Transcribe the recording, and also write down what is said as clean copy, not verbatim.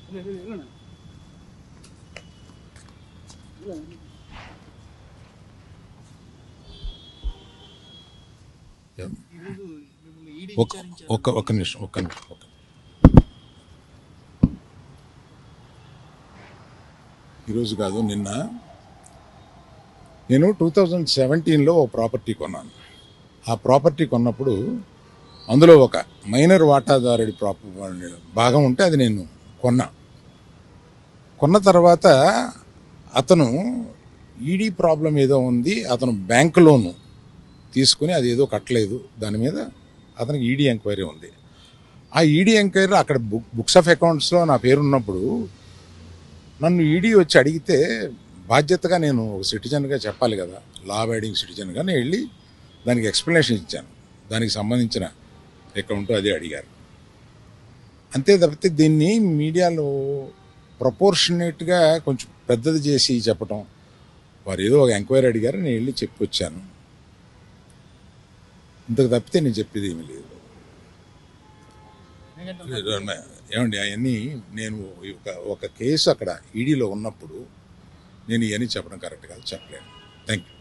ఒక్క నిమిషం. ఈరోజు కాదు, నిన్న నేను 2017లో ఓ ప్రాపర్టీ కొన్నాను. ఆ ప్రాపర్టీ కొన్నప్పుడు అందులో ఒక మైనర్ వాటాదారుడి భాగం ఉంటే అది నేను కొన్న తర్వాత అతను ఈడీ ప్రాబ్లం ఏదో ఉంది, అతను బ్యాంక్ లోను తీసుకుని అది ఏదో కట్టలేదు, దాని మీద అతనికి ఈడీ ఎంక్వైరీ ఉంది. ఆ ఈడీ ఎంక్వైరీ అక్కడ బుక్స్ ఆఫ్ అకౌంట్స్లో నా పేరు ఉన్నప్పుడు నన్ను ఈడీ వచ్చి అడిగితే బాధ్యతగా నేను ఒక సిటిజన్గా చెప్పాలి కదా, లా అబైడింగ్ సిటిజన్గా నేను వెళ్ళి దానికి ఎక్స్ప్లెనేషన్ ఇచ్చాను. దానికి సంబంధించిన అకౌంట్ అదే అడిగారు. అంతే తప్పితే దీన్ని మీడియాలో ప్రపోర్షనేట్గా కొంచెం పెద్దది చేసి చెప్పటం, వారు ఏదో ఒక ఎంక్వైరీ అడిగారు, నేను వెళ్ళి చెప్పి వచ్చాను. ఇంతకు తప్పితే నేను చెప్పేది ఏమీ లేదు. ఏమండి, అవన్నీ నేను ఒక కేసు అక్కడ ఈడీలో ఉన్నప్పుడు నేను ఇవన్నీ చెప్పడం కరెక్ట్ కాదు, చెప్పలేను. Thank you.